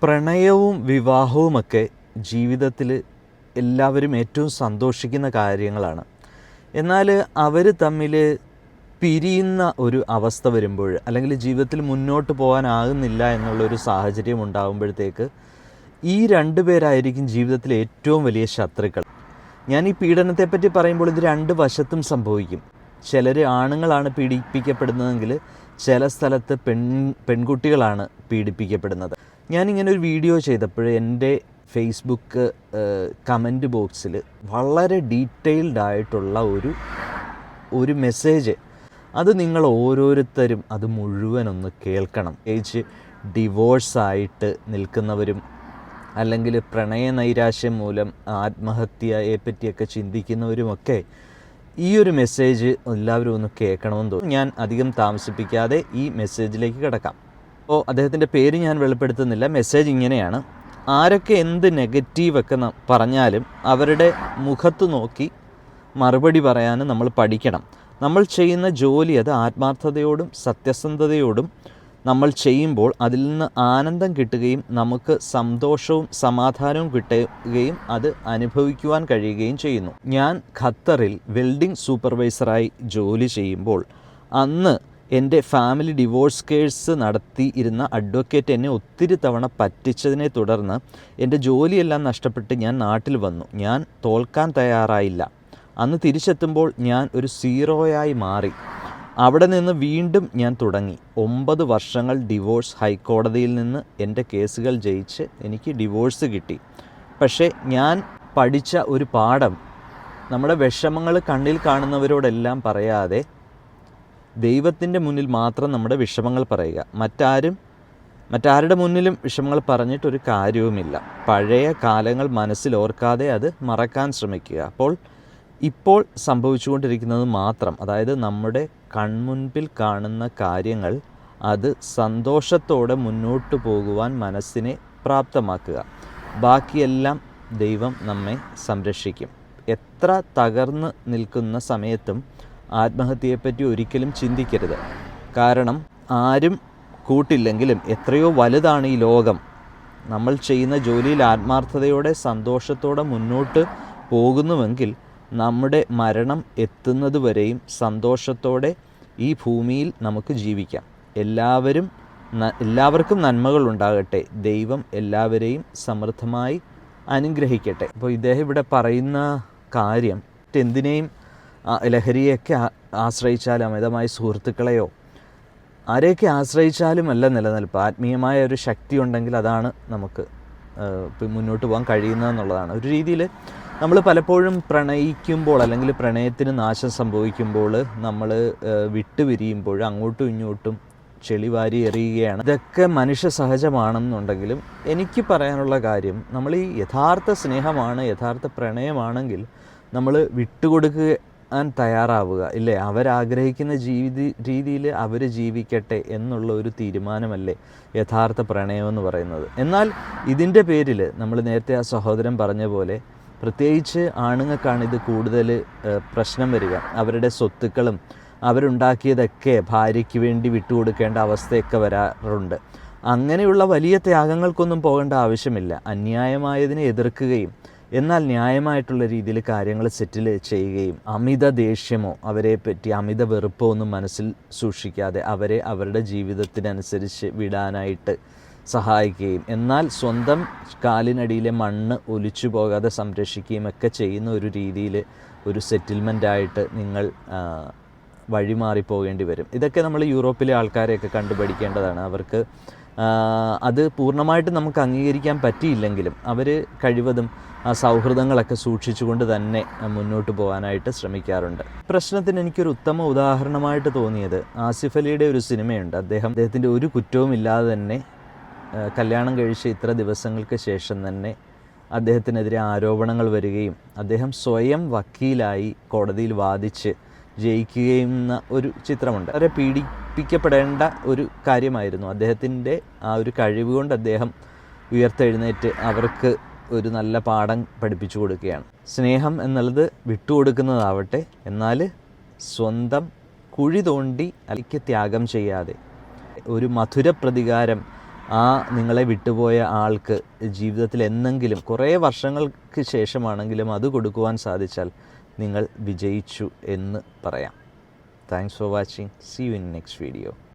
പ്രണയവും വിവാഹവുമൊക്കെ ജീവിതത്തിൽ എല്ലാവരും ഏറ്റവും സന്തോഷിക്കുന്ന കാര്യങ്ങളാണ്. എന്നാൽ അവർ തമ്മിൽ പിരിയുന്ന ഒരു അവസ്ഥ വരുമ്പോൾ, അല്ലെങ്കിൽ ജീവിതത്തിൽ മുന്നോട്ട് പോകാനാകുന്നില്ല എന്നുള്ളൊരു സാഹചര്യം ഉണ്ടാകുമ്പോഴത്തേക്ക് ഈ രണ്ടു പേരായിരിക്കും ജീവിതത്തിലെ ഏറ്റവും വലിയ ശത്രുക്കൾ. ഞാൻ ഈ പീഡനത്തെപ്പറ്റി പറയുമ്പോൾ ഇത് രണ്ട് വശത്തും സംഭവിക്കും. ചിലർ ആണുങ്ങളാണ് പീഡിപ്പിക്കപ്പെടുന്നതെങ്കിൽ ചില സ്ഥലത്ത് പെൺകുട്ടികളാണ് പീഡിപ്പിക്കപ്പെടുന്നത്. ഞാനിങ്ങനെ ഒരു വീഡിയോ ചെയ്തപ്പോൾ എൻ്റെ ഫേസ്ബുക്ക് കമൻറ്റ് ബോക്സിൽ വളരെ ഡീറ്റെയിൽഡ് ആയിട്ടുള്ള ഒരു മെസ്സേജ്, അത് നിങ്ങൾ ഓരോരുത്തരും അത് മുഴുവനൊന്ന് കേൾക്കണം. പ്രത്യേകിച്ച് ഡിവോഴ്സായിട്ട് നിൽക്കുന്നവരും അല്ലെങ്കിൽ പ്രണയ നൈരാശ്യം മൂലം ആത്മഹത്യയെ പറ്റിയൊക്കെ ചിന്തിക്കുന്നവരുമൊക്കെ ഈ ഒരു മെസ്സേജ് എല്ലാവരും ഒന്ന് കേൾക്കണമെന്ന് തോന്നുന്നു. ഞാൻ അധികം താമസിപ്പിക്കാതെ ഈ മെസ്സേജിലേക്ക് കിടക്കാം. അപ്പോൾ അദ്ദേഹത്തിൻ്റെ പേര് ഞാൻ വെളിപ്പെടുത്തുന്നില്ല. മെസ്സേജ് ഇങ്ങനെയാണ്: ആരൊക്കെ എന്ത് നെഗറ്റീവൊക്കെ പറഞ്ഞാലും അവരുടെ മുഖത്ത് നോക്കി മറുപടി പറയാനും നമ്മൾ പഠിക്കണം. നമ്മൾ ചെയ്യുന്ന ജോലി അത് ആത്മാർത്ഥതയോടും സത്യസന്ധതയോടും നമ്മൾ ചെയ്യുമ്പോൾ അതിൽ നിന്ന് ആനന്ദം കിട്ടുകയും നമുക്ക് സന്തോഷവും സമാധാനവും കിട്ടുകയും അത് അനുഭവിക്കുവാൻ കഴിയുകയും ചെയ്യുന്നു. ഞാൻ ഖത്തറിൽ വെൽഡിംഗ് സൂപ്പർവൈസറായി ജോലി ചെയ്യുമ്പോൾ അന്ന് എൻ്റെ ഫാമിലി ഡിവോഴ്സ് കേസ് നടത്തിയിരുന്ന അഡ്വക്കേറ്റ് എന്നെ ഒത്തിരി തവണ പറ്റിച്ചതിനെ തുടർന്ന് എൻ്റെ ജോലിയെല്ലാം നഷ്ടപ്പെട്ട് ഞാൻ നാട്ടിൽ വന്നു. ഞാൻ തോൽക്കാൻ തയ്യാറായില്ല. അന്ന് തിരിച്ചെത്തുമ്പോൾ ഞാൻ ഒരു സീറോയായി മാറി. അവിടെ നിന്ന് വീണ്ടും ഞാൻ തുടങ്ങി. 9 വർഷങ്ങൾ ഡിവോഴ്സ്. ഹൈക്കോടതിയിൽ നിന്ന് എൻ്റെ കേസുകൾ ജയിച്ച് എനിക്ക് ഡിവോഴ്സ് കിട്ടി. പക്ഷേ ഞാൻ പഠിച്ച ഒരു പാഠം, നമ്മുടെ വിഷമങ്ങൾ കണ്ണിൽ കാണുന്നവരോടെല്ലാം പറയാതെ ദൈവത്തിൻ്റെ മുന്നിൽ മാത്രം നമ്മുടെ വിഷമങ്ങൾ പറയുക. മറ്റാരുടെ മുന്നിലും വിഷമങ്ങൾ പറഞ്ഞിട്ടൊരു കാര്യവുമില്ല. പഴയ കാലങ്ങൾ മനസ്സിൽ ഓർക്കാതെ അത് മറക്കാൻ ശ്രമിക്കുക. അപ്പോൾ ഇപ്പോൾ സംഭവിച്ചുകൊണ്ടിരിക്കുന്നത് മാത്രം, അതായത് നമ്മുടെ കൺമുൻപിൽ കാണുന്ന കാര്യങ്ങൾ, അത് സന്തോഷത്തോടെ മുന്നോട്ട് പോകുവാൻ മനസ്സിനെ പ്രാപ്തമാക്കുക. ബാക്കിയെല്ലാം ദൈവം നമ്മെ സംരക്ഷിക്കും. എത്ര തകർന്ന് നിൽക്കുന്ന സമയത്തും ആത്മഹത്യയെപ്പറ്റി ഒരിക്കലും ചിന്തിക്കരുത്. കാരണം ആരും കൂട്ടില്ലെങ്കിലും എത്രയോ വലുതാണ് ഈ ലോകം. നമ്മൾ ചെയ്യുന്ന ജോലിയിൽ ആത്മാർത്ഥതയോടെ സന്തോഷത്തോടെ മുന്നോട്ട് പോകുന്നുവെങ്കിൽ നമ്മുടെ മരണം എത്തുന്നത് വരെയും സന്തോഷത്തോടെ ഈ ഭൂമിയിൽ നമുക്ക് ജീവിക്കാം. എല്ലാവർക്കും നന്മകൾ ഉണ്ടാകട്ടെ. ദൈവം എല്ലാവരെയും സമൃദ്ധമായി അനുഗ്രഹിക്കട്ടെ. അപ്പോൾ ഇദ്ദേഹം ഇവിടെ പറയുന്ന കാര്യം, എന്തിനേയും ലഹരിയൊക്കെ ആശ്രയിച്ചാലും അമിതമായ സുഹൃത്തുക്കളെയോ ആരെയൊക്കെ ആശ്രയിച്ചാലും അല്ല നിലനിൽപ്പ്. ആത്മീയമായ ഒരു ശക്തി ഉണ്ടെങ്കിൽ അതാണ് നമുക്ക് മുന്നോട്ട് പോകാൻ കഴിയുന്നതെന്നുള്ളതാണ്. ഒരു രീതിയിൽ നമ്മൾ പലപ്പോഴും പ്രണയിക്കുമ്പോൾ, അല്ലെങ്കിൽ പ്രണയത്തിന് നാശം സംഭവിക്കുമ്പോൾ, നമ്മൾ വിട്ടുപിരിയുമ്പോൾ അങ്ങോട്ടും ഇങ്ങോട്ടും ചെളിവാരി എറിയുകയാണ്. ഇതൊക്കെ മനുഷ്യ സഹജമാണെന്നുണ്ടെങ്കിലും എനിക്ക് പറയാനുള്ള കാര്യം, നമ്മൾ ഈ യഥാർത്ഥ സ്നേഹമാണ്, യഥാർത്ഥ പ്രണയമാണെങ്കിൽ നമ്മൾ വിട്ടുകൊടുക്കാൻ തയ്യാറാവുക, ഇല്ലേ? അവരാഗ്രഹിക്കുന്ന രീതിയിൽ അവർ ജീവിക്കട്ടെ എന്നുള്ള ഒരു തീരുമാനമല്ലേ യഥാർത്ഥ പ്രണയമെന്ന് പറയുന്നത്. എന്നാൽ ഇതിൻ്റെ പേരിൽ നമ്മൾ നേരത്തെ ആ സഹോദരൻ പറഞ്ഞ പോലെ, പ്രത്യേകിച്ച് ആണുങ്ങൾക്കാണ് ഇത് കൂടുതൽ പ്രശ്നം വരിക. അവരുടെ സ്വത്തുക്കളും അവരുണ്ടാക്കിയതൊക്കെ ഭാര്യയ്ക്ക് വേണ്ടി വിട്ടുകൊടുക്കേണ്ട അവസ്ഥയൊക്കെ വരാറുണ്ട്. അങ്ങനെയുള്ള വലിയ ത്യാഗങ്ങൾക്കൊന്നും പോകേണ്ട ആവശ്യമില്ല. അന്യായമായതിനെ എതിർക്കുകയും എന്നാൽ ന്യായമായിട്ടുള്ള രീതിയിൽ കാര്യങ്ങൾ സെറ്റിൽ ചെയ്യുകയും അമിത ദേഷ്യമോ അവരെ പറ്റി അമിത വെറുപ്പോ ഒന്നും മനസ്സിൽ സൂക്ഷിക്കാതെ അവരെ അവരുടെ ജീവിതത്തിനനുസരിച്ച് വിടാനായിട്ട് സഹായിക്കുകയും എന്നാൽ സ്വന്തം കാലിനടിയിലെ മണ്ണ് ഒലിച്ചു പോകാതെ സംരക്ഷിക്കുകയും ഒക്കെ ചെയ്യുന്ന ഒരു രീതിയിൽ ഒരു സെറ്റിൽമെൻറ്റായിട്ട് നിങ്ങൾ വഴിമാറിപ്പോകേണ്ടി വരും. ഇതൊക്കെ നമ്മൾ യൂറോപ്പിലെ ആൾക്കാരെയൊക്കെ കണ്ടുപഠിക്കേണ്ടതാണ്. അവർക്ക് അത് പൂർണ്ണമായിട്ട് നമുക്ക് അംഗീകരിക്കാൻ പറ്റിയില്ലെങ്കിലും അവർ കഴിവതും ആ സൗഹൃദങ്ങളൊക്കെ സൂക്ഷിച്ചുകൊണ്ട് തന്നെ മുന്നോട്ട് പോകാനായിട്ട് ശ്രമിക്കാറുണ്ട്. പ്രശ്നത്തിന് എനിക്കൊരു ഉത്തമ ഉദാഹരണമായിട്ട് തോന്നിയത് ആസിഫ് അലിയുടെ ഒരു സിനിമയുണ്ട്. അദ്ദേഹത്തിൻ്റെ ഒരു കുറ്റവും ഇല്ലാതെ തന്നെ കല്യാണം കഴിച്ച് ഇത്ര ദിവസങ്ങൾക്ക് ശേഷം തന്നെ അദ്ദേഹത്തിനെതിരെ ആരോപണങ്ങൾ വരികയും അദ്ദേഹം സ്വയം വക്കീലായി കോടതിയിൽ വാദിച്ച് ജയിക്കുകയും ഒരു ചിത്രമുണ്ട്. വളരെ പീഡിപ്പിക്കപ്പെടേണ്ട ഒരു കാര്യമായിരുന്നു. അദ്ദേഹത്തിൻ്റെ ആ ഒരു കഴിവ് കൊണ്ട് അദ്ദേഹം ഉയർത്തെഴുന്നേറ്റ് അവർക്ക് ഒരു നല്ല പാഠം പഠിപ്പിച്ചു കൊടുക്കുകയാണ്. സ്നേഹം എന്നുള്ളത് വിട്ടുകൊടുക്കുന്നതാവട്ടെ, എന്നാൽ സ്വന്തം കുഴി തോണ്ടി അല്ലെങ്കിൽ ത്യാഗം ചെയ്യാതെ ഒരു മധുര പ്രതികാരം ആ നിങ്ങളെ വിട്ടുപോയ ആൾക്ക് ജീവിതത്തിൽ എന്നെങ്കിലും കുറേ വർഷങ്ങൾക്ക് ശേഷമാണെങ്കിലും അത് കൊടുക്കുവാൻ സാധിച്ചാൽ നിങ്ങൾ വിജയിച്ചു എന്ന് പറയാം. Thanks for watching. See you in next video.